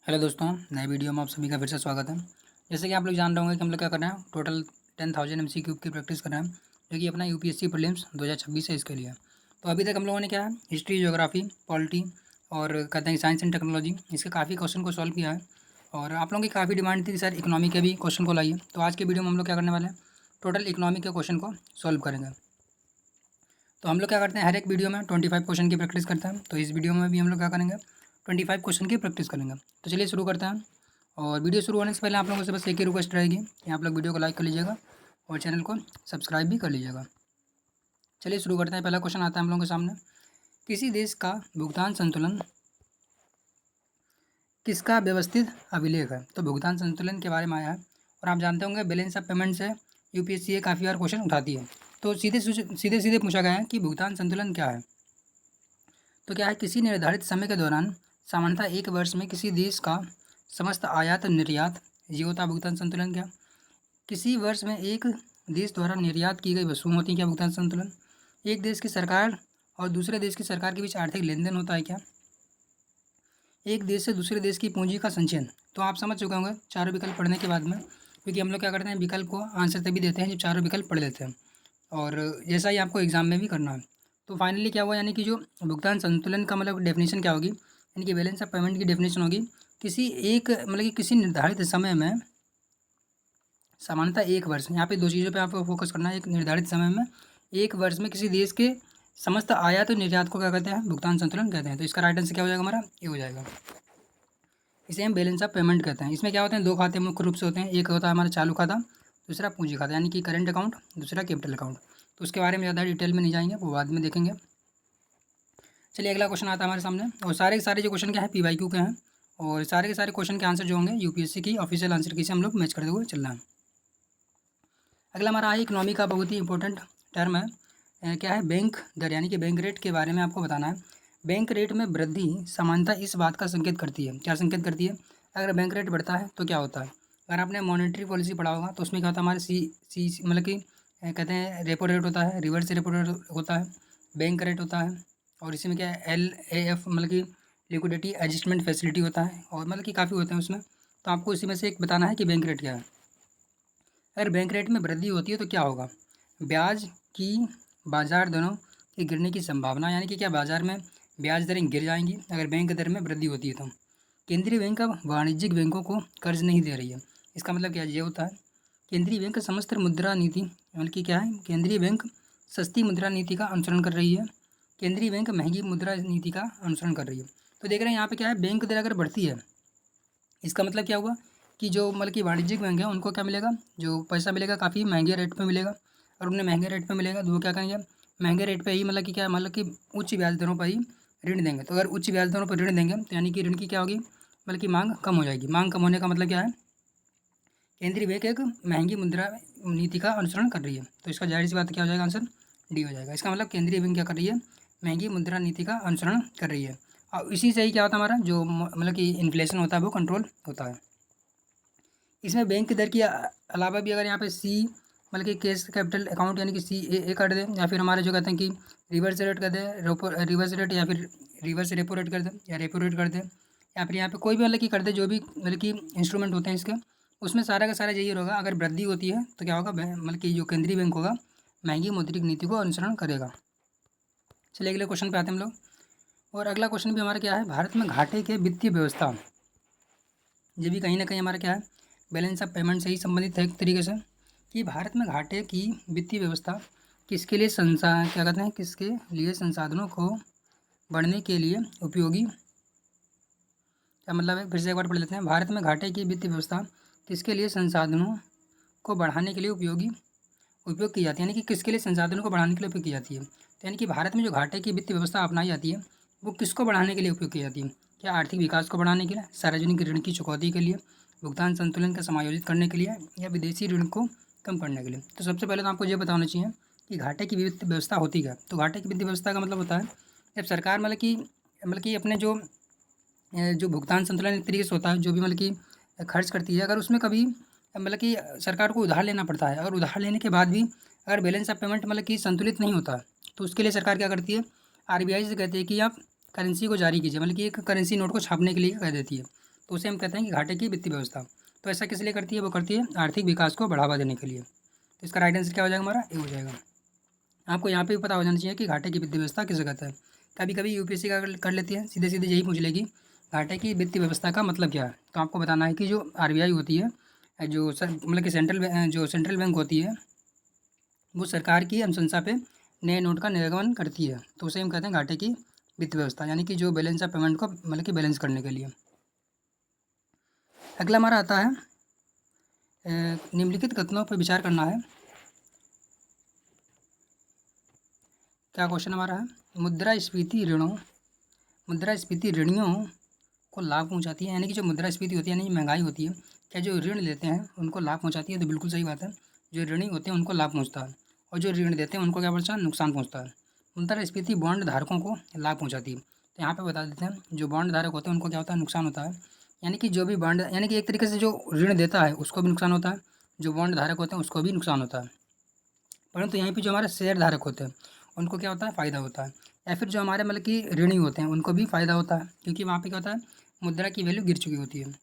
Hello दोस्तों, नए video में आप सभी का फिर से स्वागत है। जैसे कि आप लोग जान रहे होंगे कि हम लोग क्या कर रहे हैं, टोटल 10,000 MCQ की प्रैक्टिस कर रहे हैं, जो कि अपना यूपीएससी प्रीलिम्स 2026 है इसके लिए। तो अभी तक हम लोगों ने क्या है, हिस्ट्री, ज्योग्राफी, पॉलिटी और कहते हैं साइंस एंड टेक्नोलॉजी, इसके काफ़ी क्वेश्चन को सॉल्व किया है। और आप लोगों की काफ़ी डिमांड थी कि सर इकोनॉमी के भी क्वेश्चन को लाइए, तो आज के वीडियो में हम लोग क्या करने वाले हैं, टोटल इकोनॉमी के क्वेश्चन को सॉल्व करेंगे। तो हम लोग क्या करते हैं, हर एक वीडियो में 25 क्वेश्चन की प्रैक्टिस करते हैं। तो इस वीडियो में भी हम लोग क्या करेंगे, 25 क्वेश्चन की प्रैक्टिस करेंगे। तो चलिए शुरू करते हैं। और वीडियो शुरू होने से पहले आप लोगों से बस एक ही रिक्वेस्ट रहेगी कि आप लोग वीडियो को लाइक कर लीजिएगा और चैनल को सब्सक्राइब भी कर लीजिएगा। चलिए शुरू करते हैं। पहला क्वेश्चन आता है हम लोगों के सामने, किसी देश का भुगतान संतुलन किसका व्यवस्थित अभिलेख है। तो भुगतान संतुलन के बारे में आया है और आप जानते होंगे बैलेंस ऑफ पेमेंट से यूपीएससी काफ़ी बार क्वेश्चन उठाती है। तो सीधे सीधे पूछा गया है कि भुगतान संतुलन क्या है। तो क्या है, किसी निर्धारित समय के दौरान सामान्यतः एक वर्ष में किसी देश का समस्त आयात निर्यात, ये होता है भुगतान संतुलन। क्या किसी वर्ष में एक देश द्वारा निर्यात की गई वस्तुएं होती हैं क्या, भुगतान संतुलन। एक देश की सरकार और दूसरे देश की सरकार के बीच आर्थिक लेन देन होता है क्या। एक देश से दूसरे देश की पूंजी का संचयन। तो आप समझ चुके होंगे चारों विकल्प पढ़ने के बाद में, क्योंकि हम लोग क्या करते हैं, विकल्प को आंसर तभी देते हैं जब चारों विकल्प पढ़ लेते हैं, और जैसा ही आपको एग्जाम में भी करना है। तो फाइनली क्या हुआ, यानी कि जो भुगतान संतुलन का मतलब डेफिनेशन क्या होगी, यानी कि बैलेंस ऑफ पेमेंट की डेफिनेशन होगी किसी एक मतलब कि किसी निर्धारित समय में, सामान्यतः एक वर्ष, यहाँ पे दो चीज़ों पे आपको फोकस करना है। एक निर्धारित समय में एक वर्ष में किसी देश के समस्त आयात और निर्यात को क्या कहते हैं, भुगतान संतुलन कहते हैं। तो इसका राइट आंसर क्या हो जाएगा हमारा, ये हो जाएगा। इसे हम बैलेंस ऑफ पेमेंट कहते हैं। इसमें क्या होते हैं, दो खाते मुख्य रूप से होते हैं। एक होता है हमारा चालू खाता, दूसरा पूंजी खाता, यानी कि करंट अकाउंट, दूसरा कैपिटल अकाउंट। तो उसके बारे में ज़्यादा डिटेल में नहीं जाएंगे, वो बाद में देखेंगे। चलिए अगला क्वेश्चन आता है हमारे सामने, और सारे के सारे जो क्वेश्चन क्या है PYQ के हैं, और सारे के सारे क्वेश्चन के आंसर जो होंगे यूपीएससी की ऑफिशियल आंसर की से हम लोग मैच करते हुए चलना है। अगला हमारा है इकोनॉमी का बहुत ही इंपॉर्टेंट टर्म है, क्या है, बैंक दर, यानी कि बैंक रेट के बारे में आपको बताना है। बैंक रेट में वृद्धि सामान्यतः इस बात का संकेत करती है, क्या संकेत करती है, अगर बैंक रेट बढ़ता है तो क्या होता है। अगर आपने मॉनेटरी पॉलिसी पढ़ा होगा तो उसमें क्या होता है, हमारे सी मतलब कि कहते हैं रेपो रेट होता है, रिवर्स रेपो रेट होता है, बैंक रेट होता है, और इसी में क्या है LAF मतलब कि लिक्विडिटी एडजस्टमेंट फैसिलिटी होता है, और मतलब कि काफ़ी होते हैं उसमें। तो आपको इसी में से एक बताना है कि बैंक रेट क्या है। अगर बैंक रेट में वृद्धि होती है तो क्या होगा, ब्याज की बाजार दरों के गिरने की संभावना, यानी कि क्या बाजार में ब्याज दरें गिर जाएंगी अगर बैंक दर में वृद्धि होती है। तो केंद्रीय बैंक अब वाणिज्यिक बैंकों को कर्ज नहीं दे रही है। इसका मतलब क्या ये होता है, केंद्रीय बैंक समस्त मुद्रा नीति, यानी कि क्या है, केंद्रीय बैंक सस्ती मुद्रा नीति का अनुसरण कर रही है, केंद्रीय बैंक महंगी मुद्रा नीति का अनुसरण कर रही है। तो देख रहे हैं यहाँ पे क्या है, बैंक दर अगर बढ़ती है, इसका मतलब क्या हुआ कि जो मतलब कि वाणिज्यिक बैंक है उनको क्या मिलेगा, जो पैसा मिलेगा काफ़ी महंगे रेट पे मिलेगा, और उन्हें महंगे रेट पे मिलेगा तो वो क्या करेंगे, महंगे रेट पे ही मतलब कि क्या, मतलब कि उच्च ब्याज दरों पर ही ऋण देंगे। तो अगर उच्च ब्याज दरों पर ऋण देंगे तो यानी कि ऋण की क्या होगी, मतलब कि मांग कम हो जाएगी। मांग कम होने का मतलब क्या है, केंद्रीय बैंक एक महंगी मुद्रा नीति का अनुसरण कर रही है। तो इसका जाहिर सी बात क्या हो जाएगा, आंसर डी हो जाएगा। इसका मतलब केंद्रीय बैंक क्या कर रही है, महंगी मुद्रा नीति का अनुसरण कर रही है, और इसी से ही क्या होता है, हमारा जो मतलब कि इन्फ्लेशन होता है वो कंट्रोल होता है। इसमें बैंक की दर के अलावा भी अगर यहाँ पे सी मतलब कि कैश कैपिटल अकाउंट, यानी कि CAA कर दें, या फिर हमारे जो कहते हैं कि रिवर्स रेट कर दें, रिवर्स रेट, या फिर रिवर्स रेपो रेट कर दें, या रेपो रेट कर दें, या फिर यहाँ पे कोई भी मतलब कि कर दे, जो भी मतलब कि इंस्ट्रूमेंट होते हैं इसके, उसमें सारा का सारा यही होगा, अगर वृद्धि होती है तो क्या होगा, मतलब कि जो केंद्रीय बैंक होगा महंगी मौद्रिक नीति को अनुसरण करेगा। चलिए अगले क्वेश्चन पे आते हैं हम लोग, और अगला क्वेश्चन भी हमारा क्या है, भारत में घाटे के वित्तीय व्यवस्था, ये भी कहीं ना कहीं हमारा क्या है, बैलेंस ऑफ पेमेंट से ही संबंधित है एक तरीके से, कि भारत में घाटे की वित्तीय व्यवस्था किसके लिए क्या कहते हैं, किसके लिए संसाधनों को बढ़ने के लिए उपयोगी, क्या मतलब है, फिर से एक बार पढ़ लेते हैं। भारत में घाटे की वित्तीय व्यवस्था किसके लिए संसाधनों को बढ़ाने के लिए उपयोग की जाती है, यानी कि किसके लिए संसाधनों को बढ़ाने के लिए उपयोग की जाती है। तो यानी कि भारत में जो घाटे की वित्तीय व्यवस्था अपनाई जाती है वो किसको बढ़ाने के लिए उपयोग की जाती है, क्या आर्थिक विकास को बढ़ाने के लिए, सार्वजनिक ऋण की चुकौती के लिए, भुगतान संतुलन का समायोजित करने के लिए, या विदेशी ऋण को कम करने के लिए। तो सबसे पहले तो आपको ये बताना चाहिए कि घाटे की वित्तीय व्यवस्था होती क्या। तो घाटे की वित्तीय व्यवस्था का मतलब होता है जब सरकार मतलब कि अपने जो भुगतान संतुलन एक तरीके से होता है, जो भी मतलब कि खर्च करती है, अगर उसमें कभी मतलब कि सरकार को उधार लेना पड़ता है, और उधार लेने के बाद भी अगर बैलेंस ऑफ पेमेंट मतलब कि संतुलित नहीं होता, तो उसके लिए सरकार क्या करती है, RBI से कहती है कि आप करेंसी को जारी कीजिए, मतलब कि एक करेंसी नोट को छापने के लिए कह देती है। तो उसे हम कहते हैं कि घाटे की वित्तीय व्यवस्था। तो ऐसा किस लिए करती है? वो करती है आर्थिक विकास को बढ़ावा देने के लिए। तो इसका राइट आंसर क्या हो जाएगा हमारा? ए हो जाएगा। आपको यहाँ पे भी पता हो जाना चाहिए कि घाटे की वित्तीय व्यवस्था किसे कहता है। कभी कभी यूपीएससी का कर लेती है, सीधे सीधे यही पूछ लेगी घाटे की वित्तीय व्यवस्था का मतलब क्या है। तो आपको बताना है कि जो आरबीआई होती है, जो मतलब कि सेंट्रल बैंक होती है, वो सरकार की अनुशंसा पे नए नोट का निर्गमन करती है। तो उसे हम कहते हैं घाटे की वित्तीय व्यवस्था, यानी कि जो बैलेंस ऑफ पेमेंट को मतलब कि बैलेंस करने के लिए। अगला हमारा आता है निम्नलिखित कथनों पर विचार करना है। क्या क्वेश्चन हमारा है? मुद्रास्फीति ऋणियों को लाभ पहुंचाती है, यानी कि जो मुद्रास्फीति होती है यानी महंगाई होती है, क्या जो ऋण लेते हैं उनको लाभ पहुंचाती है? तो बिल्कुल सही बात है, जो ऋणी होते हैं उनको लाभ पहुंचता है, और जो ऋण देते हैं उनको क्या पहुंचता है? नुकसान पहुंचता है। मुद्रास्फीति बॉन्ड धारकों को लाभ पहुंचाती है। तो यहाँ पे बता देते हैं, जो बॉन्ड धारक होते हैं उनको क्या होता है? नुकसान होता है। यानी कि जो भी बॉन्ड, यानी कि एक तरीके से जो ऋण देता है उसको भी नुकसान होता है, जो बॉन्ड धारक होते हैं उसको भी नुकसान होता है। परंतु यहीं पे जो हमारे शेयर धारक होते हैं उनको क्या होता है? फ़ायदा होता है। या फिर जो हमारे मतलब कि ऋणी होते हैं उनको भी फ़ायदा होता है, क्योंकि वहाँ पे क्या होता है? मुद्रा की वैल्यू गिर चुकी होती है।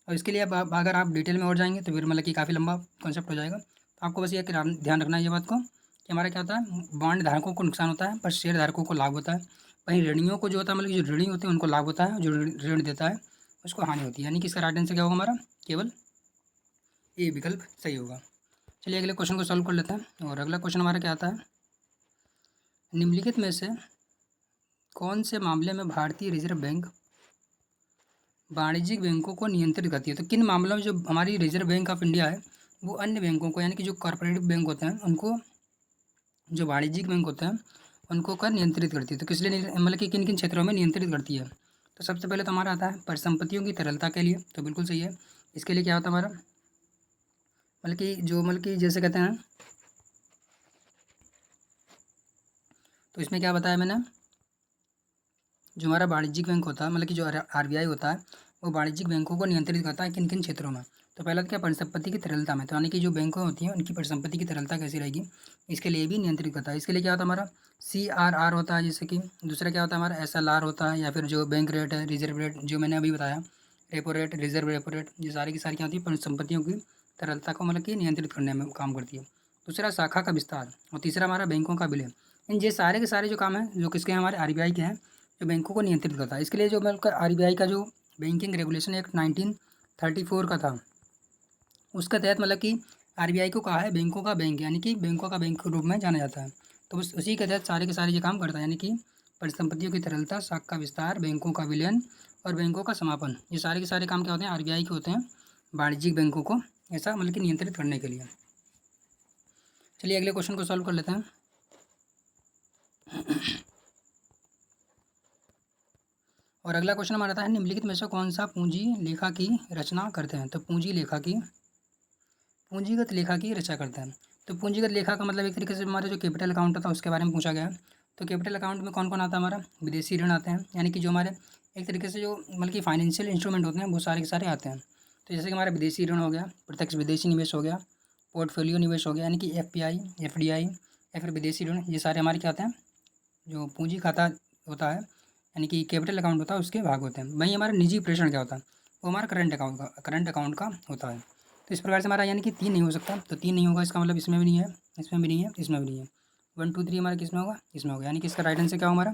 और इसके लिए अब अगर आप डिटेल में और जाएंगे तो फिर मतलब कि काफ़ी लंबा कॉन्सेप्ट हो जाएगा। तो आपको बस ये ध्यान रखना है ये बात को कि हमारा क्या होता है? बॉन्ड धारकों को नुकसान होता है पर शेयर धारकों को लाभ होता है। वहीं ऋणियों को जो होता है मतलब कि जो ऋणी होते हैं उनको लाभ होता है, जो ऋण देता है उसको हानि होती है। यानी कि इसका राइट आंसर क्या होगा हमारा? केवल ए विकल्प सही होगा। चलिए अगले क्वेश्चन को सॉल्व कर लेते हैं। और अगला क्वेश्चन हमारा क्या आता है? निम्नलिखित में से कौन से मामले में भारतीय रिजर्व बैंक वाणिज्यिक बैंकों को नियंत्रित करती है? तो किन मामलों में जो हमारी रिजर्व बैंक ऑफ इंडिया है वो अन्य बैंकों को, यानी कि जो कॉरपोरेटिव बैंक होते हैं उनको, जो वाणिज्यिक बैंक होते हैं उनको कर नियंत्रित करती है? तो किस लिए मतलब कि किन किन क्षेत्रों में नियंत्रित करती है? तो सबसे पहले तो हमारा आता है परिसंपत्तियों की तरलता के लिए। तो बिल्कुल सही है। इसके लिए क्या होता है हमारा? मतलब कि जो मतलब कि जैसे कहते हैं, तो इसमें क्या बताया मैंने, जो हमारा वाणिज्यिक बैंक होता है मतलब कि जो आरबीआई होता है वो वाणिज्यिक बैंकों को नियंत्रित करता है किन किन क्षेत्रों में? तो पहला तो क्या? परिसंपत्ति की तरलता में। तो यानी कि जो बैंकों होती हैं उनकी परिसंपत्ति की तरलता कैसी रहेगी, इसके लिए भी नियंत्रित करता है। इसके लिए क्या होता है हमारा? CRR होता है, जैसे कि दूसरा क्या होता है हमारा? SLR होता है, या फिर जो बैंक रेट है, रिजर्व रेट जो मैंने अभी बताया, repo rate, reserve repo rate, ये सारी की सारी क्या होती है? परिसंपत्तियों की तरलता को मतलब कि नियंत्रित करने में काम करती है। दूसरा शाखा का विस्तार, और तीसरा हमारा बैंकों का विलय। इन ये सारे के सारे जो काम हैं जो किसके हैं? हमारे आरबीआई के हैं, जो बैंकों को नियंत्रित करता है। इसके लिए जो मतलब आरबीआई का जो बैंकिंग रेगुलेशन एक्ट 1934 का था, उसके तहत मतलब कि आरबीआई को कहा है बैंकों का बैंक, यानी कि बैंकों का बैंक के रूप में जाना जाता है। तो बस उसी के तहत सारे के सारे ये काम करता है, यानी कि परिसंपत्तियों की तरलता, शाखा का विस्तार, बैंकों का विलयन और बैंकों का समापन, ये सारे के सारे काम क्या होते हैं? आरबीआई के होते हैं वाणिज्यिक बैंकों को ऐसा मतलब कि नियंत्रित करने के लिए। चलिए अगले क्वेश्चन को सॉल्व कर लेते हैं। और अगला क्वेश्चन हमारा आता है निम्नलिखित में से कौन सा पूंजी लेखा की रचना करते हैं? तो पूंजीगत लेखा की रचना करते हैं। तो पूंजीगत लेखा का मतलब एक तरीके से हमारा जो कैपिटल अकाउंट था उसके बारे में पूछा गया है। तो कैपिटल अकाउंट में कौन कौन आता है हमारा? विदेशी ऋण आते हैं, यानी कि जो हमारे एक तरीके से जो मतलब कि फाइनेंशियल इंस्ट्रूमेंट होते हैं वो सारे के सारे आते हैं। तो जैसे कि हमारा विदेशी ऋण हो गया, प्रत्यक्ष विदेशी निवेश हो गया, पोर्टफोलियो निवेश हो गया, यानी कि FPI, FDI या फिर विदेशी ऋण, ये सारे हमारे क्या आते हैं? जो पूंजी खाता होता है, यानी कि कैपिटल अकाउंट होता है उसके भाग होते हैं। वहीं हमारा निजी प्रेषण क्या होता है? वो हमारा करंट अकाउंट का होता है। तो इस प्रकार से हमारा यानी कि 3 नहीं हो सकता, तो 3 नहीं होगा, इसका मतलब इसमें भी नहीं है, इसमें भी नहीं है, इसमें भी नहीं है। 1 2 3 हमारा किस में होगा? इसमें होगा, यानी कि इसका राइट आंसर क्या होगा हमारा?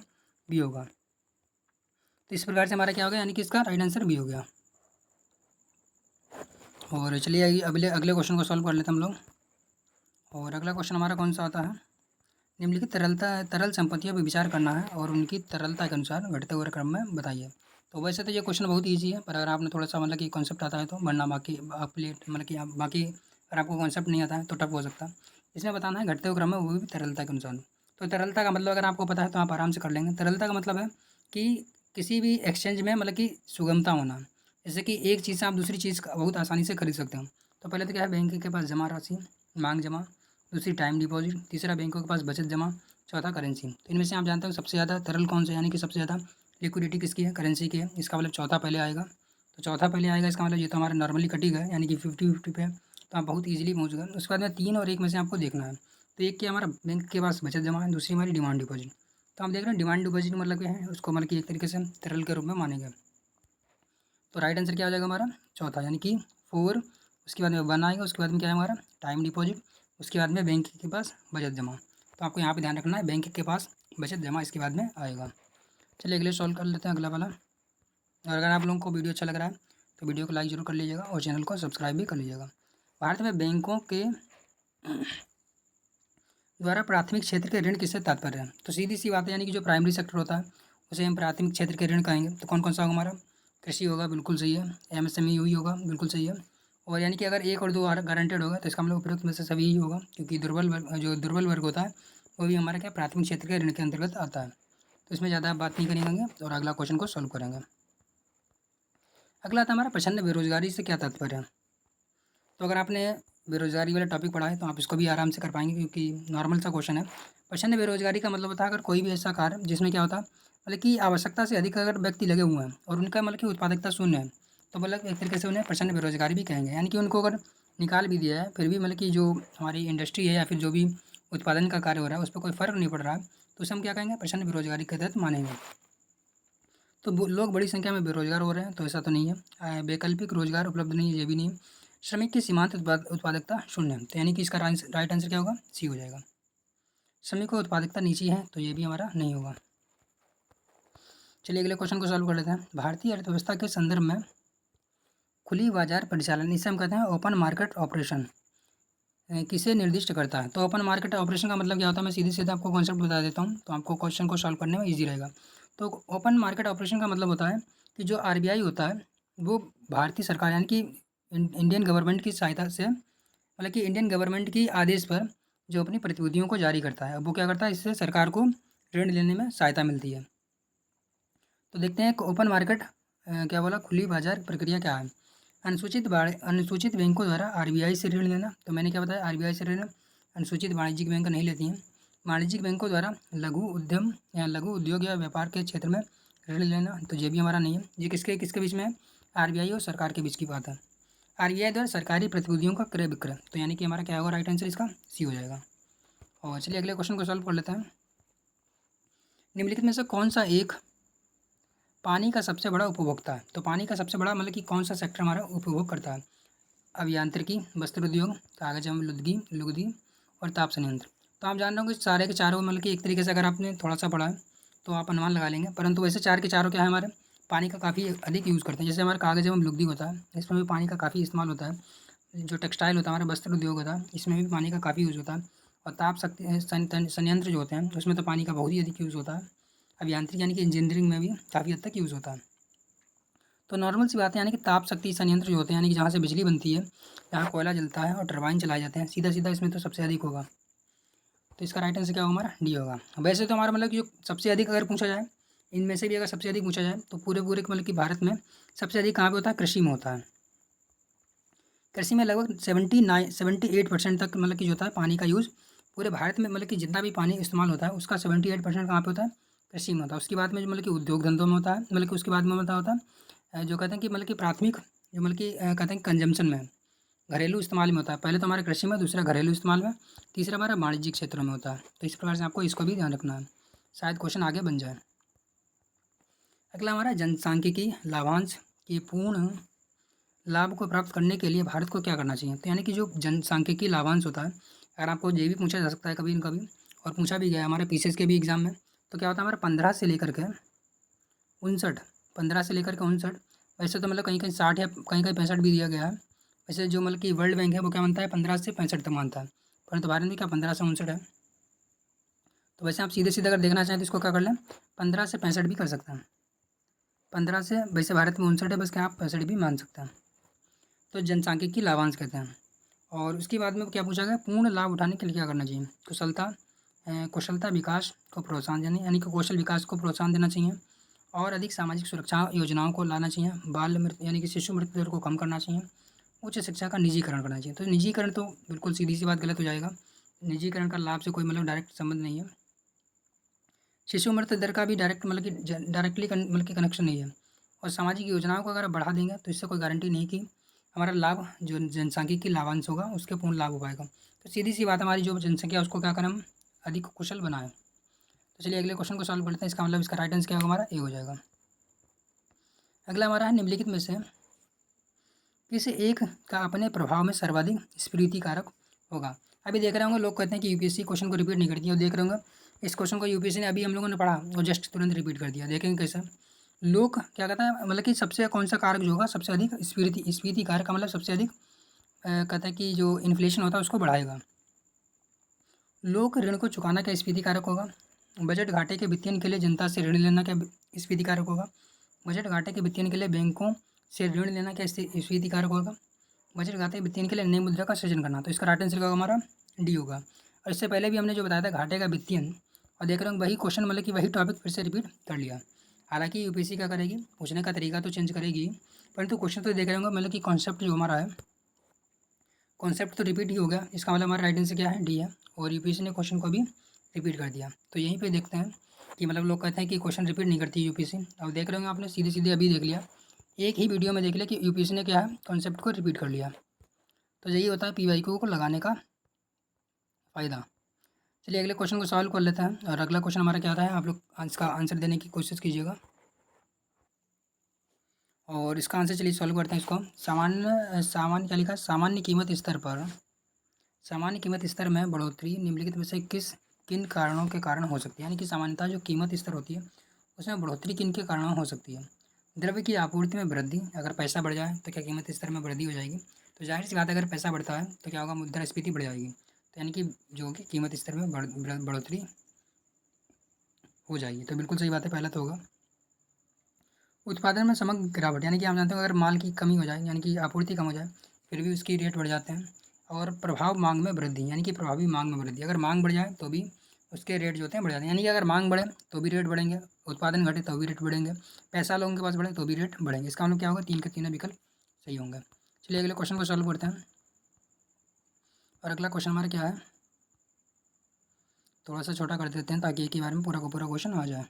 बी होगा। तो इस प्रकार से हमारा क्या होगा? यानी कि इसका राइट आंसर बी हो गया। और चलिए अगले अगले क्वेश्चन को सॉल्व कर लेते हैं हम लोग। और अगला क्वेश्चन हमारा कौन सा आता है? निम्नलिखित तरल संपत्तियों पर विचार करना है और उनकी तरलता के अनुसार घटते हुए क्रम में बताइए। तो वैसे तो ये क्वेश्चन बहुत ईजी है, पर अगर आपने थोड़ा सा मतलब कि कॉन्सेप्ट आता है तो, वरना बाकी आप मतलब कि बाकी अगर आपको कॉन्सेप्ट नहीं आता है तो टफ हो सकता है। इसमें बताना है घटते हुए क्रम में, वो भी तरलता के अनुसार। तो तरलता का मतलब अगर आपको पता है तो आप आराम से कर लेंगे। तरलता का मतलब है कि किसी भी एक्सचेंज में मतलब कि सुगमता होना, जैसे कि एक चीज़ से आप दूसरी चीज़ का बहुत आसानी से खरीद सकते हो। तो पहले तो क्या है? बैंक के पास जमा राशि, मांग जमा, दूसरी टाइम डिपॉजिट, तीसरा बैंकों के पास बचत जमा, चौथा करेंसी। तो इनमें से आप जानते हो सबसे ज़्यादा तरल कौन सा, यानी कि सबसे ज़्यादा लिक्विडिटी किसकी है? करेंसी की है। इसका मतलब चौथा पहले आएगा। तो चौथा पहले आएगा, इसका मतलब ये तो हमारा नॉर्मली कटिंग है, यानी कि 50-50 पे, तो आप बहुत ईजिली पहुँच गए। उसके बाद में 3 और 1 में से आपको देखना है। तो एक क्या हमारा बैंक के पास बचत जमा है, दूसरी हमारी डिमांड डिपॉजिट। तो आप देख रहे हैं डिमांड डिपॉजिट मतलब क्या है? उसको मतलब कि एक तरीके से तरल के रूप में मानेंगे। तो राइट आंसर क्या हो जाएगा हमारा चौथा, यानी कि 4, उसके बाद में 1 आएगा, उसके बाद में क्या है हमारा टाइम डिपॉजिट, उसके बाद में बैंक के पास बचत जमा। तो आपको यहाँ पे ध्यान रखना है बैंक के पास बचत जमा इसके बाद में आएगा। चलिए अगले सॉल्व कर लेते हैं अगला वाला। और अगर आप लोगों को वीडियो अच्छा लग रहा है तो वीडियो को लाइक जरूर कर लीजिएगा और चैनल को सब्सक्राइब भी कर लीजिएगा। भारत में बैंकों के द्वारा प्राथमिक क्षेत्र के ऋण किससे तात्पर्य है? तो सीधी सी बात है, यानी कि जो प्राइमरी सेक्टर होता है उसे हम प्राथमिक क्षेत्र के ऋण कहेंगे। तो कौन कौन सा होगा हमारा? कृषि होगा, बिल्कुल सही है। एमएसएमई हुई होगा, बिल्कुल सही है। और यानी कि अगर 1 और 2 गारंटेड होगा तो इसका मतलब उपयुक्त में से सभी ही होगा, क्योंकि दुर्बल वर्ग होता है वो भी हमारा क्या प्राथमिक क्षेत्र के ऋण के अंतर्गत आता है। तो इसमें ज़्यादा बात नहीं करेंगे और अगला क्वेश्चन को सॉल्व करेंगे। अगला था हमारा प्रचंड बेरोजगारी से क्या तात्पर्य है? तो अगर आपने बेरोजगारी वाला टॉपिक पढ़ा है तो आप इसको भी आराम से कर पाएंगे, क्योंकि नॉर्मल सा क्वेश्चन है। प्रचंड बेरोजगारी का मतलब होता है अगर कोई भी ऐसा कार्य जिसमें क्या होता है, मतलब कि आवश्यकता से अधिक अगर व्यक्ति लगे हुए हैं और उनका मतलब कि उत्पादकता शून्य है, तो मतलब एक तरीके से उन्हें प्रचंड बेरोजगारी भी कहेंगे। यानी कि उनको अगर निकाल भी दिया है फिर भी मतलब कि जो हमारी इंडस्ट्री है या फिर जो भी उत्पादन का कार्य हो रहा है उस पर कोई फ़र्क नहीं पड़ रहा है, तो उसे हम क्या कहेंगे? प्रचंड बेरोजगारी के तहत मानेंगे। तो लोग बड़ी संख्या में बेरोजगार हो रहे हैं तो ऐसा तो नहीं है। वैकल्पिक रोजगार उपलब्ध नहीं है, ये भी नहीं है। श्रमिक की सीमांत उत्पादकता शून्य है, तो यानी कि इसका राइट आंसर क्या होगा? सी हो जाएगा। श्रमिक की उत्पादकता नीची है तो ये भी हमारा नहीं होगा। चलिए अगले क्वेश्चन को सॉल्व कर लेते हैं। भारतीय अर्थव्यवस्था के संदर्भ में खुली बाजार परिचालन, इसे हम कहते हैं ओपन मार्केट ऑपरेशन, किसे निर्दिष्ट करता है? तो ओपन मार्केट ऑपरेशन का मतलब क्या होता है? मैं सीधे सीधे आपको कॉन्सेप्ट बता देता हूँ तो आपको क्वेश्चन को सॉल्व करने में ईजी रहेगा। तो ओपन मार्केट ऑपरेशन का मतलब होता है कि जो आरबीआई होता है वो भारतीय सरकार यानी कि इंडियन गवर्नमेंट की सहायता से, मतलब कि इंडियन गवर्नमेंट की आदेश पर जो अपनी प्रतिभूतियों को जारी करता है, अब वो क्या करता है? इससे सरकार को ऋण लेने में सहायता मिलती है। तो देखते हैं ओपन मार्केट क्या बोला, खुली बाजार प्रक्रिया क्या है? अनुसूचित बैंकों द्वारा आरबीआई से ऋण लेना। तो मैंने क्या बताया? आरबीआई से ऋण अनुसूचित वाणिज्यिक बैंक नहीं लेती हैं। वाणिज्यिक बैंकों द्वारा लघु उद्यम या लघु उद्योग या व्यापार के क्षेत्र में ऋण लेना, तो ये भी हमारा नहीं है। ये किसके किसके बीच में है? आरबीआई और सरकार के बीच की बात है। आरबीआई द्वारा सरकारी प्रतिभूतियों का क्रय विक्रय, तो यानी कि हमारा क्या होगा? राइट आंसर इसका सी हो जाएगा। और चलिए अगले क्वेश्चन को सॉल्व कर लेते हैं। निम्नलिखित में से कौन सा एक पानी का सबसे बड़ा उपभोक्ता है? तो पानी का सबसे बड़ा मतलब कि कौन सा सेक्टर हमारा उपभोग करता है? अभियांत्रिकी, वस्त्र उद्योग, कागज एवं लुगदी लुगदी और ताप संयंत्र। तो आप जान रहे हो कि सारे के चारों मतलब कि एक तरीके से अगर आपने थोड़ा सा पढ़ा है तो आप अनुमान लगा लेंगे, परंतु वैसे चार के चारों क्या है? हमारे पानी का काफ़ी अधिक यूज़ करते हैं। जैसे हमारा कागज एवं लुगदी होता है, इसमें भी पानी का काफ़ी इस्तेमाल होता है। जो टेक्सटाइल होता है, हमारा वस्त्र उद्योग होता है, इसमें भी पानी का काफ़ी यूज़ होता है। और ताप शक्ति संयंत्र जो होते हैं उसमें तो पानी का बहुत ही अधिक यूज़ होता है। अभियांत्रिक यानी कि इंजीनियरिंग में भी काफ़ी हद तक यूज़ होता है। तो नॉर्मल सी बात है, यानी कि ताप शक्ति संयंत्र जो होते हैं, यानी कि जहाँ से बिजली बनती है, जहाँ कोयला जलता है और टरबाइन चलाए जाते हैं, सीधा सीधा इसमें तो सबसे अधिक होगा। तो इसका राइट आंसर क्या होगा? हमारा डी होगा। वैसे तो हमारा मतलब कि जो सबसे अधिक अगर पूछा जाए, इनमें से भी अगर सबसे अधिक पूछा जाए तो पूरे पूरे मतलब कि भारत में सबसे अधिक कहाँ पे होता है? कृषि में होता है। कृषि में लगभग 78% तक मतलब कि जो होता है पानी का यूज़ पूरे भारत में, मतलब कि जितना भी पानी इस्तेमाल होता है उसका 78% कहाँ पे होता है? कृषि में होता है। उसके बाद में जो मतलब कि उद्योग धंधों में होता है, मतलब कि उसके बाद में होता है जो कहते हैं कि मतलब कि प्राथमिक जो मतलब कि कहते हैं कंजम्पशन में, घरेलू इस्तेमाल में होता है। पहले तो हमारे कृषि में, दूसरा घरेलू इस्तेमाल में, तीसरा हमारा वाणिज्यिक क्षेत्रों में होता है। तो इस प्रकार से आपको इसको भी ध्यान रखना है, शायद क्वेश्चन आगे बन जाए। अगला हमारा जनसांख्यिकी लाभांश के पूर्ण लाभ को प्राप्त करने के लिए भारत को क्या करना चाहिए? तो यानी कि जो जनसांख्यिकी लाभांश होता है, अगर आपको ये भी पूछा जा सकता है कभी न कभी, और पूछा भी गया है हमारे पीसीएस के भी एग्जाम में, तो क्या होता है? हमारा 15 से लेकर के 59, 15 से लेकर के 59, वैसे तो मतलब कहीं कहीं 60 या कहीं कहीं 65 भी दिया गया है। वैसे जो मतलब कि वर्ल्ड बैंक है वो क्या मानता है? 15 से 65 तक मानता है, परंतु भारत में क्या 15 से 59 है। तो वैसे आप सीधे सीधे अगर देखना चाहें तो इसको क्या कर लें? 15 से 65 भी कर सकते हैं। 15 से, वैसे भारत में 59 है, बस क्या आप 65 भी मान सकते हैं। तो जनसांख्यिकी लाभांश कहते हैं। और उसके बाद में क्या पूछा गया? पूर्ण लाभ उठाने के लिए क्या करना चाहिए? कुशलता विकास को प्रोत्साहन देने, यानी कि कौशल विकास को प्रोत्साहन देना चाहिए। और अधिक सामाजिक सुरक्षा योजनाओं को लाना चाहिए। बाल मृत्यु यानी कि शिशु मृत्यु दर को कम करना चाहिए। उच्च शिक्षा का निजीकरण करना चाहिए। तो निजीकरण तो बिल्कुल सीधी सी बात गलत हो जाएगा। निजीकरण का लाभ से कोई मतलब डायरेक्ट संबंध नहीं है। शिशु मृत्यु दर का भी डायरेक्ट मतलब कि डायरेक्टली मतलब कि कनेक्शन नहीं है। और सामाजिक योजनाओं को अगर आप बढ़ा देंगे तो इससे कोई गारंटी नहीं कि हमारा लाभ जो जनसांख्यिकी लाभांश होगा उसके पूर्ण लाभ हो पाएगा। तो सीधी सी बात, हमारी जो जनसंख्या है उसको क्या करें हम? अधिक कुशल बनाएं। तो चलिए अगले क्वेश्चन को सॉल्व करते हैं। इसका मतलब इसका राइट आंसर क्या होगा? हमारा ए हो जाएगा। अगला हमारा है निम्नलिखित में से किस एक का अपने प्रभाव में सर्वाधिक स्फूर्तिकारक होगा। अभी देख रहे होंगे लोग कहते हैं कि यूपीएससी क्वेश्चन को रिपीट नहीं करती है, और देख रहे होंगे इस क्वेश्चन को यूपीएससी ने अभी हम लोगों ने पढ़ा और जस्ट तुरंत रिपीट कर दिया। देखेंगे कैसे लोग क्या कहता है, मतलब कि सबसे कौन सा कारक जो होगा सबसे अधिक स्फूर्ति कारक का मतलब सबसे अधिक कहता है कि जो इन्फ्लेशन होता है उसको बढ़ाएगा। लोक ऋण को चुकाना क्या स्फीति कारक होगा। बजट घाटे के वित्तीयन के लिए जनता से ऋण लेना क्या स्फीति कारक होगा। बजट घाटे के वित्तीयन के लिए बैंकों से ऋण लेना क्या स्फीति कारक होगा। बजट घाटे के वित्तीयन के लिए नई मुद्रा का सृजन करना, तो इसका राइट आंसर होगा हमारा डी होगा। और इससे पहले भी हमने जो बताया था घाटे का वित्तीयन, और देख रहे हैं वही क्वेश्चन मतलब कि वही टॉपिक फिर से रिपीट कर लिया। हालांकि यूपीएससी क्या करेगी, पूछने का तरीका तो चेंज करेगी, परंतु क्वेश्चन तो देख रहे होंगे मतलब कि कॉन्सेप्ट जो हमारा है कॉन्सेप्ट तो रिपीट ही हो गया। इसका मतलब हमारा राइट आंसर क्या है, डी है। और यूपीएससी ने क्वेश्चन को भी रिपीट कर दिया। तो यहीं पे देखते हैं कि मतलब लोग कहते हैं कि क्वेश्चन रिपीट नहीं करती यूपीएससी। अब देख रहे होंगे आपने सीधे सीधे अभी देख लिया, एक ही वीडियो में देख लिया कि यूपीएससी ने क्या है कॉन्सेप्ट को रिपीट कर लिया। तो यही होता है पीवाईक्यू को लगाने का फ़ायदा। चलिए अगले क्वेश्चन को सॉल्व कर लेते हैं। और अगला क्वेश्चन हमारा क्या आता है, आप लोग इसका आंसर देने की कोशिश कीजिएगा। और इसका आंसर चलिए सॉल्व करते हैं इसको। सामान्य क्या लिखा है, सामान्य कीमत स्तर पर सामान्य कीमत स्तर में बढ़ोतरी निम्नलिखित में से किन कारणों के कारण हो सकती है। यानी कि सामान्यतः जो कीमत स्तर होती है उसमें बढ़ोतरी किन के कारणों हो सकती है। द्रव्य की आपूर्ति में वृद्धि, अगर पैसा बढ़ जाए तो क्या कीमत स्तर में वृद्धि हो जाएगी। तो जाहिर सी बात है अगर पैसा बढ़ता है तो क्या होगा, मुद्रास्फीति बढ़ जाएगी। तो यानी कि जो कि कीमत स्तर में बढ़ोतरी हो जाएगी। तो बिल्कुल सही बात है, पहला तो होगा। उत्पादन में समग्र गिरावट, यानी कि हम जानते हैं अगर माल की कमी हो जाए यानी कि आपूर्ति कम हो जाए फिर भी उसकी रेट बढ़ जाते हैं। और प्रभाव मांग में वृद्धि, यानी कि प्रभावी मांग में वृद्धि, अगर मांग बढ़ जाए तो भी उसके रेट जो होते हैं बढ़ जाते हैं। यानी कि अगर मांग बढ़े तो भी रेट बढ़ेंगे, उत्पादन घटे तो भी रेट बढ़ेंगे, पैसा लोगों के पास बढ़े तो भी रेट बढ़ेंगे। इसका मतलब क्या होगा, तीन के तीनों विकल्प सही होंगे। चलिए अगले क्वेश्चन को सॉल्व करते हैं। और अगला क्वेश्चन हमारा क्या है, थोड़ा सा छोटा कर देते हैं ताकि एक ही बार में पूरा का पूरा क्वेश्चन आ जाए।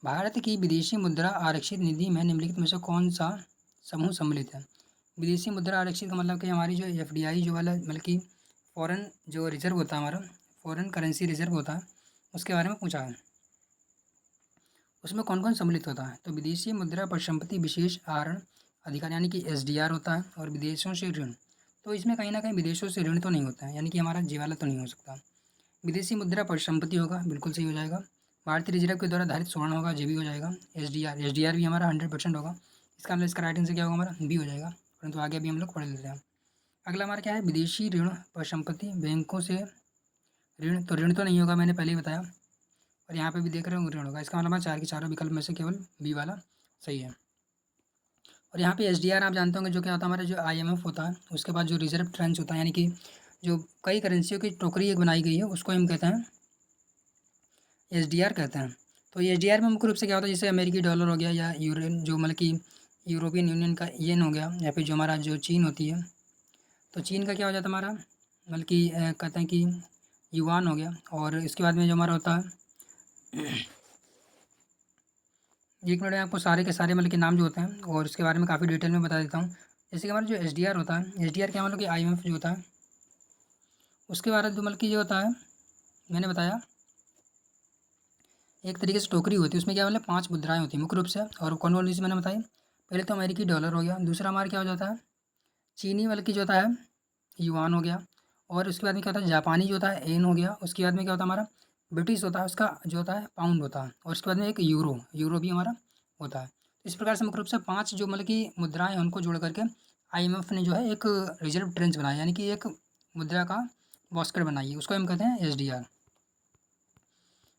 भारत की विदेशी मुद्रा आरक्षित निधि में निम्नलिखित में से कौन सा समूह सम्मिलित है। विदेशी मुद्रा आरक्षित का मतलब कि हमारी जो एफडीआई जो वाला मतलब कि फॉरेन जो रिजर्व होता है हमारा, फॉरेन करेंसी रिजर्व होता है, उसके बारे में पूछा है। उसमें कौन कौन सम्मिलित होता है। तो विदेशी मुद्रा परिसंपत्ति विशेष आहरण अधिकार यानी कि एसडीआर होता है, और विदेशों से ऋण, तो इसमें कहीं ना कहीं विदेशों से ऋण तो नहीं होता है, यानी कि हमारा जी वाला तो नहीं हो सकता। विदेशी मुद्रा परिसंपत्ति होगा, बिल्कुल सही हो जाएगा। भारतीय रिजर्व के द्वारा धारित स्वर्ण होगा, जे भी हो जाएगा। एसडीआर भी हमारा 100% होगा। इसका मतलब इसका राइट आंसर क्या होगा हमारा, बी हो जाएगा। परंतु आगे अभी हम लोग पढ़ लेते हैं। अगला हमारा क्या है, विदेशी ऋण परिसंपत्ति बैंकों से ऋण, तो ऋण तो नहीं होगा, मैंने पहले ही बताया। और यहाँ पे भी देख रहे हो ऋण होगा। इसका मतलब चार के चारों विकल्प में से केवल बी वाला सही है। और यहाँ पे एसडीआर आप जानते होंगे जो क्या होता है, हमारा जो आईएमएफ होता है उसके बाद जो रिजर्व ट्रेंच होता है, यानी कि जो कई करेंसियों की टोकरी एक बनाई गई है उसको हम कहते हैं एसडीआर कहते हैं। तो एसडीआर में मुख्य रूप से क्या होता है, जैसे अमेरिकी डॉलर हो गया या यूरेन जो मतलब कि यूरोपियन यूनियन का येन हो गया, या फिर जो हमारा जो चीन होती है, तो चीन का क्या हो जाता है हमारा मतलब कि कहते हैं कि युआन हो गया। और इसके बाद में जो हमारा होता है, एक मिनट में आपको सारे के सारे मतलब के नाम जो होते हैं और इसके बारे में काफ़ी डिटेल में बता देता हूँ। जैसे कि हमारा जो एसडीआर होता है, एसडीआर क्या मतलब कि आईएमएफ जो होता है उसके बारे में जो मतलब कि जो होता है मैंने बताया एक तरीके से टोकरी होती है, उसमें क्या मतलब 5 मुद्राएं होती हैं मुख्य रूप से। और कौन कौन सी मैंने बताई, पहले तो अमेरिकी डॉलर हो गया, दूसरा हमारा क्या हो जाता है चीनी मतलब कि जो होता है युआन हो गया, और उसके बाद में क्या होता है जापानी जो होता है एन हो गया, उसके बाद में क्या होता है हमारा ब्रिटिश होता है उसका जो होता है पाउंड होता है, और उसके बाद में एक यूरो भी हमारा होता है। इस प्रकार से मुख्य रूप से 5 जो मतलब कि मुद्राएं हैं उनको जोड़ करके आईएमएफ ने जो है एक रिजर्व ट्रेंच बनाया, यानी कि एक मुद्रा का बास्केट बनाई है, उसको हम कहते हैं एसडीआर।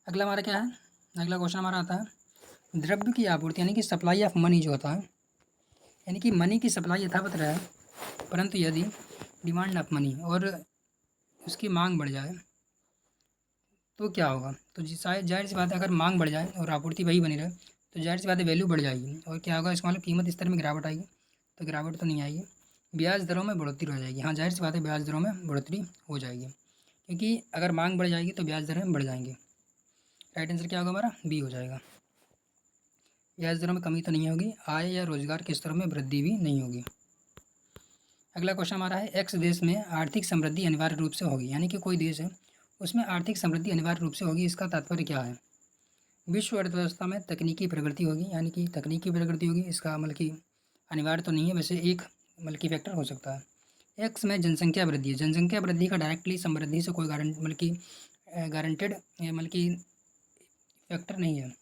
अगला हमारा क्या है, अगला क्वेश्चन हमारा आता है द्रव्य की आपूर्ति यानी कि सप्लाई ऑफ मनी जो होता है, यानी कि मनी की सप्लाई यथावत रहे परंतु यदि डिमांड ऑफ मनी और उसकी मांग बढ़ जाए तो क्या होगा। तो शायद जाहिर सी बात है अगर मांग बढ़ जाए और आपूर्ति वही बनी रहे तो जाहिर सी बात है वैल्यू बढ़ जाएगी, और क्या होगा इसका मतलब कीमत स्तर में गिरावट आएगी। तो गिरावट तो नहीं आएगी, ब्याज दरों में बढ़ोतरी हो जाएगी। हाँ जाहिर सी बात है ब्याज दरों में बढ़ोतरी हो जाएगी, क्योंकि अगर मांग बढ़ जाएगी तो ब्याज दरें बढ़ जाएंगी। राइट आंसर क्या होगा हमारा, बी हो जाएगा। ब्याज दरों में कमी तो नहीं होगी, आय या रोजगार के स्तरों में वृद्धि भी नहीं होगी। अगला क्वेश्चन हमारा है एक्स देश में आर्थिक समृद्धि अनिवार्य रूप से होगी, यानी कि कोई देश है उसमें आर्थिक समृद्धि अनिवार्य रूप से होगी, इसका तात्पर्य क्या है। विश्व अर्थव्यवस्था में तकनीकी प्रगति होगी, यानी कि तकनीकी प्रगति होगी। इसका मतलब कि अनिवार्य तो नहीं है, वैसे एक मतलब कि फैक्टर हो सकता है। एक्स में जनसंख्या वृद्धि है। जनसंख्या वृद्धि का डायरेक्टली समृद्धि से कोई मतलब कि गारंटेड मतलब कि फैक्टर नहीं है।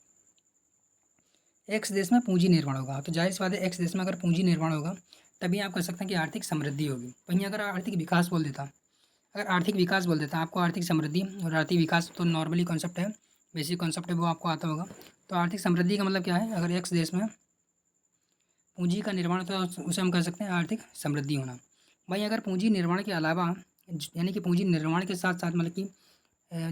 एक्स देश में पूंजी निर्माण होगा, तो जाहिर सी बात है एक्स देश में अगर पूंजी निर्माण होगा तभी आप कह सकते हैं कि आर्थिक समृद्धि होगी। वहीं अगर आर्थिक विकास बोल देता, अगर आर्थिक विकास बोल देता आपको आर्थिक समृद्धि और आर्थिक विकास तो नॉर्मली कॉन्सेप्ट है, बेसिक कॉन्सेप्ट है, वो आपको आता होगा। तो आर्थिक समृद्धि का मतलब क्या है, अगर एक्स देश में पूंजी का निर्माण तो उसे हम कह सकते हैं आर्थिक समृद्धि होना। वहीं अगर पूंजी निर्माण के अलावा यानी कि पूंजी निर्माण के साथ साथ मतलब कि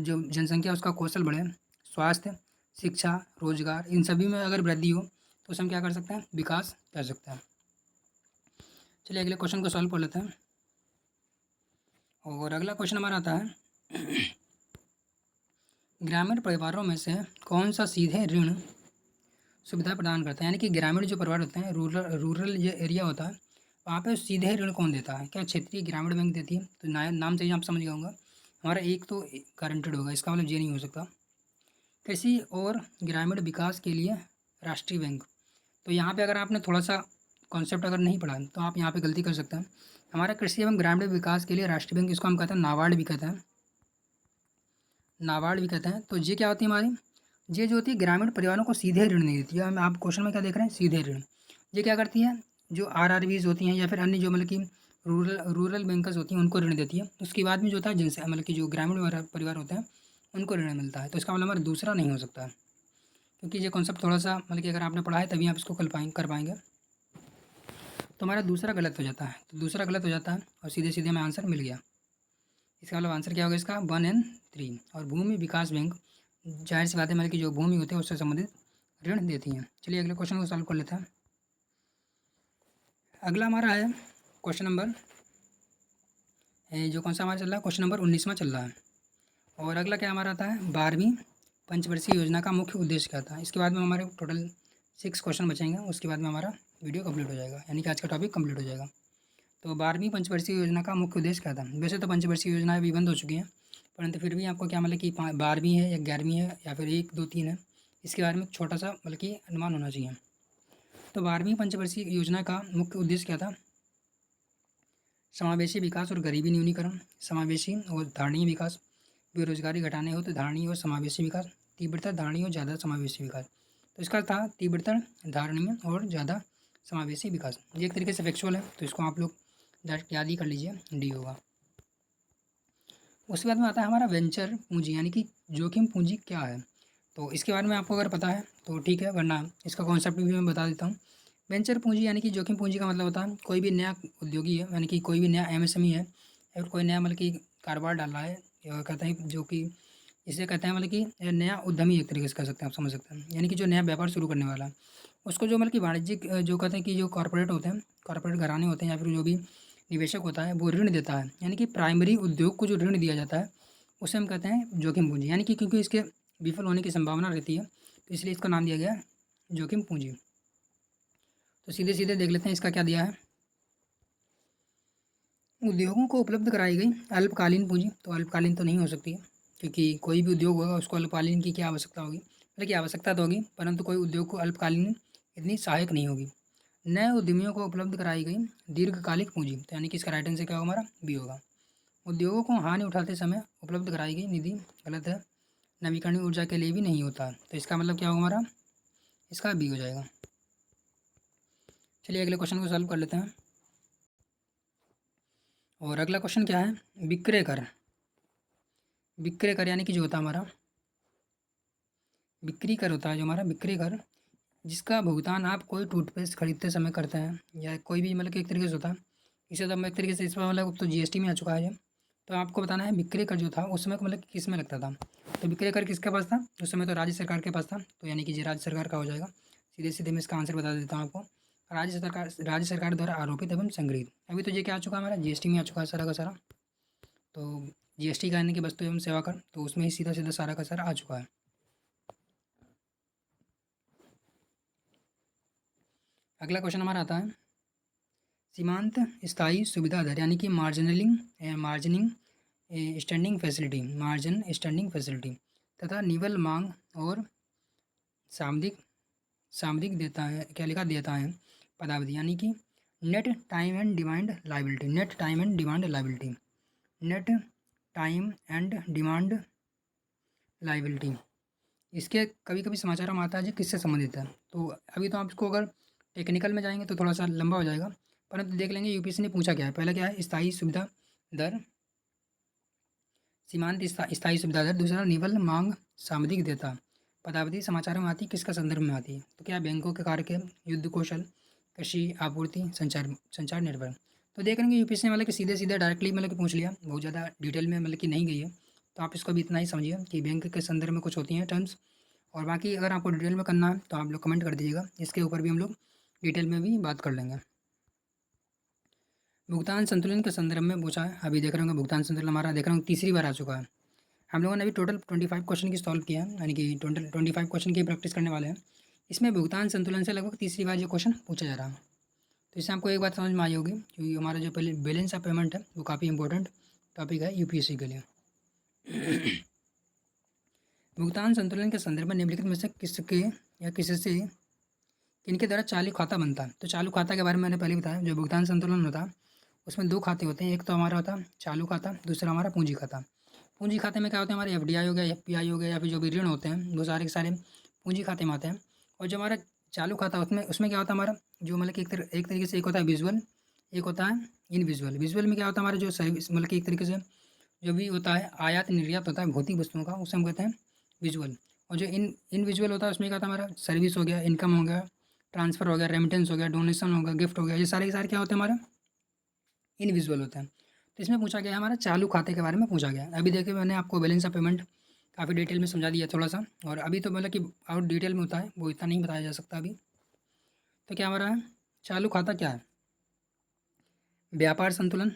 जो जनसंख्या उसका कौशल बढ़े, स्वास्थ्य, शिक्षा, रोजगार, इन सभी में अगर वृद्धि हो तो उसे हम क्या कर सकते हैं, विकास कर सकते हैं। चलिए अगले क्वेश्चन को सॉल्व कर लेते हैं। और अगला क्वेश्चन हमारा आता है ग्रामीण परिवारों में से कौन सा सीधे ऋण सुविधा प्रदान करता है, यानी कि ग्रामीण जो परिवार होते हैं, रूरल जो एरिया होता है वहाँ पे सीधे ऋण कौन देता है, क्या क्षेत्रीय ग्रामीण बैंक देती है? तो नाम से ही आप समझ गए होंगे, हमारा एक तो गारंटेड होगा, इसका मतलब ये नहीं हो सकता। कृषि और ग्रामीण विकास के लिए राष्ट्रीय बैंक, तो यहाँ पे अगर आपने थोड़ा सा कॉन्सेप्ट अगर नहीं पढ़ा तो आप यहाँ पे गलती कर सकते हैं। हमारा कृषि एवं ग्रामीण विकास के लिए राष्ट्रीय बैंक, इसको हम कहते हैं नाबार्ड भी कहते हैं, नाबार्ड भी कहते हैं। तो ये क्या होती है हमारी, ये जो होती है ग्रामीण परिवारों को सीधे ऋण नहीं देती है। हम आप क्वेश्चन में क्या देख रहे हैं, सीधे ऋण। ये क्या करती है, जो आरआरबीज होती हैं या फिर अन्य जो मतलब कि रूरल बैंकर्स होती हैं उनको ऋण देती है। उसके बाद में जो होता है जिनसे मतलब कि जो ग्रामीण परिवार होते हैं उनको ऋण मिलता है। तो इसका मतलब हमारा दूसरा नहीं हो सकता है, क्योंकि ये कॉन्सेप्ट थोड़ा सा मतलब कि अगर आपने पढ़ा है तभी आप इसको कर पाएंगे। तो हमारा दूसरा गलत हो जाता है, तो दूसरा गलत हो जाता है और सीधे सीधे हमें आंसर मिल गया। इसका मतलब आंसर क्या होगा इसका, 1 और 3। और भूमि विकास बैंक जाहिर सी बात है मतलब कि जो भूमि होती है उससे संबंधित ऋण देती हैं। चलिए अगले क्वेश्चन को सॉल्व कर लेते हैं। अगला हमारा है क्वेश्चन नंबर जो कौन सा हमारा चल रहा है, क्वेश्चन नंबर 19वां चल रहा है। और अगला क्या हमारा आता है, 12वीं पंचवर्षीय योजना का मुख्य उद्देश्य क्या था। इसके बाद में हमारे टोटल 6 क्वेश्चन बचेंगे, उसके बाद में हमारा वीडियो कंप्लीट हो जाएगा, यानी कि आज का टॉपिक कंप्लीट हो जाएगा। तो 12वीं पंचवर्षीय योजना का मुख्य उद्देश्य क्या था। वैसे तो पंचवर्षीय योजना अभी बंद हो चुकी हैं, परंतु फिर भी आपको क्या मतलब कि 12वीं है या 11वीं है या फिर 1 2 3 है, इसके बारे में छोटा सा मतलब कि अनुमान होना चाहिए। तो 12वीं पंचवर्षीय योजना का मुख्य उद्देश्य क्या था, समावेशी विकास और गरीबी न्यूनीकरण, समावेशी और धारणीय विकास, बेरोजगारी घटाने हो तो धारणीय और समावेशी विकास, तीव्रता धारणीय और ज़्यादा समावेशी विकास। तो इसका था तीव्रता धारणीय और ज़्यादा समावेशी विकास। ये एक तरीके से फैक्चुअल है, तो इसको आप लोग डायरेक्ट याद ही कर लीजिए, डी होगा। उसके बाद में आता है हमारा वेंचर पूंजी, यानी कि जोखिम पूंजी क्या है। तो इसके बारे में आपको अगर पता है तो ठीक है, वरना इसका कॉन्सेप्ट भी मैं बता देता हूँ। वेंचर पूंजी यानी कि जोखिम पूंजी का मतलब होता है कोई भी नया उद्योगी है, यानी कि कोई भी नया एमएसएमई है और कोई नया मतलब कि कारोबार डाल रहा है, या कहते हैं जो कि इसे कहते हैं मतलब कि नया उद्यमी, एक तरीके से कह सकते हैं, आप समझ सकते हैं, यानी कि जो नया व्यापार शुरू करने वाला है उसको जो मतलब कि वाणिज्यिक जो कहते हैं कि जो कॉरपोरेट होते हैं, कॉरपोरेट घराने होते हैं या फिर जो भी निवेशक होता है वो ऋण देता है, यानी कि प्राइमरी उद्योग को जो ऋण दिया जाता है उसे हम कहते हैं जोखिम पूंजी, यानी कि क्योंकि इसके विफल होने की संभावना रहती है तो इसलिए इसका नाम दिया गया है जोखिम पूंजी। तो सीधे सीधे देख लेते हैं इसका क्या दिया है, उद्योगों को उपलब्ध कराई गई अल्पकालीन पूंजी। तो अल्पकालीन तो नहीं हो सकती है, क्योंकि कोई भी उद्योग होगा उसको अल्पकालीन की क्या आवश्यकता होगी, मतलब कि आवश्यकता तो होगी परंतु कोई उद्योग को अल्पकालीन इतनी सहायक नहीं होगी। नए उद्यमियों को उपलब्ध कराई गई दीर्घकालिक पूंजी, तो यानी कि इसका राइट आंसर क्या होगा हमारा, बी होगा। उद्योगों को हानि उठाते समय उपलब्ध कराई गई निधि, गलत है, नवीकरणीय ऊर्जा के लिए भी नहीं होता, तो इसका मतलब क्या होगा हमारा, इसका बी हो जाएगा। चलिए अगले क्वेश्चन को सॉल्व कर लेते हैं। और अगला क्वेश्चन क्या है, विक्रय कर। विक्रय कर यानी कि जो होता है हमारा बिक्री कर होता है, जो हमारा बिक्री कर जिसका भुगतान आप कोई टूथपेस्ट खरीदते समय करते हैं या कोई भी मतलब कि एक तरीके से होता है, इसे तो हम एक तरीके से इस पर मतलब तो जीएसटी में आ चुका है ये। तो आपको बताना है विक्रय कर जो था उस समय को मतलब किस में लगता था। तो विक्रय कर किसके पास था उस समय, तो राज्य सरकार के पास था, तो यानी कि ये राज्य सरकार का हो जाएगा। सीधे सीधे मैं इसका आंसर बता देता हूँ आपको, राज्य सरकार द्वारा आरोपित एवं संग्रहित। अभी तो ये क्या आ चुका है हमारा, जीएसटी में आ चुका है सारा का सारा। तो जीएसटी का यानी कि वस्तु एवं सेवा कर, तो उसमें ही सीधा सीधा सारा का सारा आ चुका है। अगला क्वेश्चन हमारा आता है सीमांत स्थायी सुविधा दर, यानी कि marginal standing facility, margin standing facility तथा निवल मांग और सामयिक सामयिक देता है, क्या लिखा देता है पदावधि, यानी कि net time and demand liability, net time and demand liability, net time and demand liability. इसके कभी कभी समाचार में आता है जो किससे संबंधित है। तो अभी तो आप इसको अगर टेक्निकल में जाएंगे तो थोड़ा सा लंबा हो जाएगा, परंतु देख लेंगे यूपीएससी ने पूछा क्या है। पहला क्या है, स्थायी सुविधा दर, सीमांत स्थायी सुविधा दर। दूसरा निवल मांग सामयिक देता पदावधि समाचारों में आती है, किसका संदर्भ में आती है। तो क्या बैंकों के कार्य के, युद्ध कौशल, कृषि आपूर्ति, संचार निर्भर। तो देख लेंगे यूपीएससी ने मतलब कि सीधे सीधे डायरेक्टली मतलब कि पूछ लिया, बहुत ज़्यादा डिटेल में मतलब कि नहीं गई है। तो आप इसको भी इतना ही समझिए कि बैंक के संदर्भ में कुछ होती हैं टर्म्स, और बाकी अगर आपको डिटेल में करना है तो आप लोग कमेंट कर दीजिएगा, इसके ऊपर भी हम लोग डिटेल में भी बात कर लेंगे। भुगतान संतुलन के संदर्भ में पूछा है, अभी देख रहे होंगे भुगतान संतुलन हमारा देख रहे होंगे तीसरी बार आ चुका है। हम लोगों ने अभी टोटल 25 क्वेश्चन की सॉल्व किया है, यानी कि टोटल 25 क्वेश्चन की प्रैक्टिस करने वाले हैं। इसमें भुगतान संतुलन से लगभग तीसरी बार ये क्वेश्चन पूछा जा रहा है। तो इससे आपको एक बात समझ में आई होगी, क्योंकि हमारा जो पहले बैलेंस ऑफ पेमेंट है वो काफ़ी इंपॉर्टेंट टॉपिक है यूपीएससी के लिए। भुगतान संतुलन के संदर्भ में निम्नलिखित में से किसके या किससे किनके द्वारा चालू खाता बनता है। तो चालू खाता के बारे में मैंने पहले बताया, जो भुगतान संतुलन होता है उसमें दो खाते होते हैं, एक तो हमारा होता है चालू खाता, दूसरा हमारा पूंजी खाता। पूंजी खाते में क्या होता है, हमारे एफडीआई हो गया, एफपीआई हो गया, या फिर जो भी ऋण होते हैं वो सारे के सारे पूंजी खाते में आते हैं। और जो हमारा चालू खाता उसमें उसमें क्या होता है हमारा, जो मतलब कि एक तरीके से एक होता है विजुअल, एक होता है इनविजुअल। विजुअल में क्या होता है हमारा जो सर्विस मतलब कि एक तरीके से जो भी होता है आयात निर्यात होता है भौतिक वस्तुओं का, उसे हम कहते हैं विजुअल। और जो इनविजुअल होता है उसमें क्या होता है हमारा सर्विस हो गया, इनकम हो गया, ट्रांसफ़र हो गया, रेमिटेंस हो गया, डोनेशन हो गया, गिफ्ट हो गया, ये सारे के सारे क्या होते हैं हमारा इनविजुअल होते हैं। तो इसमें पूछा गया है हमारा चालू खाते के बारे में पूछा गया है। अभी देखिए मैंने आपको बैलेंस ऑफ पेमेंट काफ़ी डिटेल में समझा दिया थोड़ा सा, और अभी तो मतलब कि और डिटेल में होता है वो इतना नहीं बताया जा सकता अभी। तो क्या हमारा चालू खाता क्या है, व्यापार संतुलन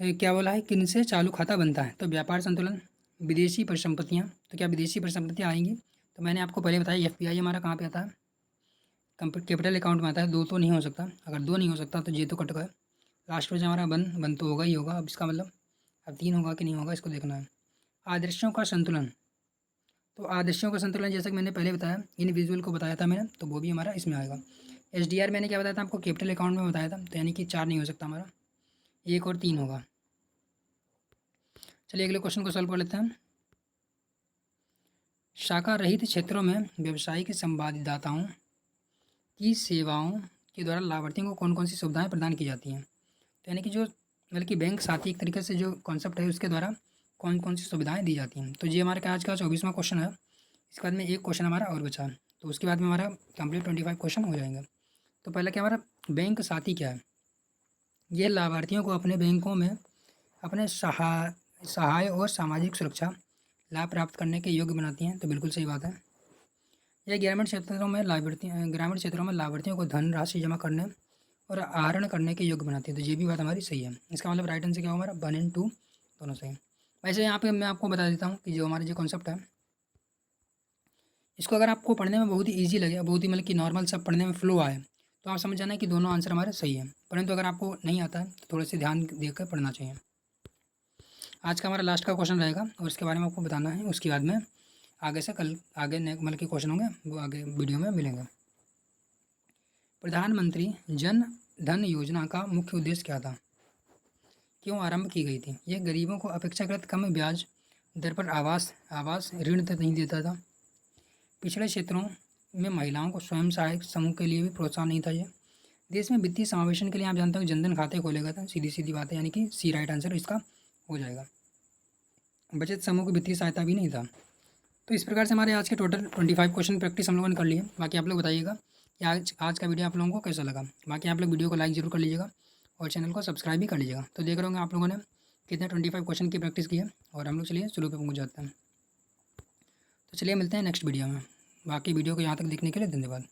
है, क्या बोला है किनसे चालू खाता बनता है। तो व्यापार संतुलन, विदेशी परिसंपत्तियाँ, तो क्या विदेशी परिसंपत्तियाँ आएंगी। तो मैंने आपको पहले बताया एफपीआई हमारा कहाँ पे आता है, कैपिटल अकाउंट में आता है। दो तो नहीं हो सकता, अगर दो नहीं हो सकता तो ये तो कट गए। लास्ट में जो हमारा वन तो होगा ही होगा। अब इसका मतलब अब तीन होगा कि नहीं होगा इसको देखना है। आदर्शों का संतुलन, तो आदर्शों का संतुलन जैसा कि मैंने पहले बताया, इनविजुअल को बताया था मैंने, तो वो भी हमारा इसमें आएगा। एसडीआर मैंने क्या बताया था आपको, कैपिटल अकाउंट में बताया था, तो यानी कि चार नहीं हो सकता हमारा, एक और तीन होगा। चलिए अगले क्वेश्चन को सॉल्व कर लेते हैं। शाखा रहित क्षेत्रों में व्यावसायिक संवाददाताओं की सेवाओं के द्वारा लाभार्थियों को कौन कौन सी सुविधाएं प्रदान की जाती हैं। तो यानी कि जो मतलब कि बैंक साथी एक तरीके से जो कॉन्सेप्ट है उसके द्वारा कौन कौन सी सुविधाएं दी जाती हैं। तो ये हमारे आज का 24वां क्वेश्चन है। इसके बाद में एक क्वेश्चन हमारा और बचा, तो उसके बाद में हमारा कंप्लीट 25 क्वेश्चन हो जाएंगे। तो पहला क्या हमारा बैंक साथी क्या है, ये लाभार्थियों को अपने बैंकों में अपने सहाय और सामाजिक सुरक्षा लाभ प्राप्त करने के योग्य बनाती हैं। तो बिल्कुल सही बात है। यह ग्रामीण क्षेत्रों में लाभार्थियों को धन राशि जमा करने और आहरण करने के योग्य बनाती है। तो ये भी बात हमारी सही है। इसका मतलब राइट आंसर क्या होगा हमारा 1 और 2 दोनों सही। वैसे यहाँ पे मैं आपको बता देता हूँ कि जो हमारे जो कॉन्सेप्ट है इसको अगर आपको पढ़ने में बहुत ही ईजी लगे, बहुत ही मतलब कि नॉर्मल सब पढ़ने में फ्लो आए, तो आप समझ जाना कि दोनों आंसर हमारे सही हैं। परंतु अगर आपको नहीं आता है तो थोड़े से ध्यान देकर पढ़ना चाहिए। आज का हमारा लास्ट का क्वेश्चन रहेगा और इसके बारे में आपको बताना है। उसके बाद में आगे से कल आगे मतलब के क्वेश्चन होंगे वो आगे वीडियो में मिलेंगे। प्रधानमंत्री जन धन योजना का मुख्य उद्देश्य क्या था, क्यों आरंभ की गई थी। यह गरीबों को अपेक्षाकृत कम ब्याज दर पर आवास ऋण तक नहीं देता था। पिछड़े क्षेत्रों में महिलाओं को स्वयं सहायक समूह के लिए भी प्रोत्साहन नहीं था। ये देश में वित्तीय समावेशन के लिए आप जानते हो जनधन खाते खोलेगा था। सीधी सीधी बात है, यानी कि सी राइट आंसर इसका हो जाएगा। बचत समूह की वित्तीय सहायता भी नहीं था। तो इस प्रकार से हमारे आज के टोटल 25 क्वेश्चन प्रैक्टिस हम लोगों ने कर लिए। बाकी आप लोग बताइएगा कि आज का वीडियो आप लोगों को कैसा लगा। बाकी आप लोग वीडियो को लाइक जरूर कर लीजिएगा और चैनल को सब्सक्राइब भी कर लीजिएगा। तो देख रहे होंगे आप लोगों ने कितने 25 क्वेश्चन की प्रैक्टिस की है, और हम लोग चलिए शुरू पे पहुँच जाते हैं। तो चलिए मिलते हैं नेक्स्ट वीडियो में। बाकी वीडियो को यहाँ तक देखने के लिए धन्यवाद।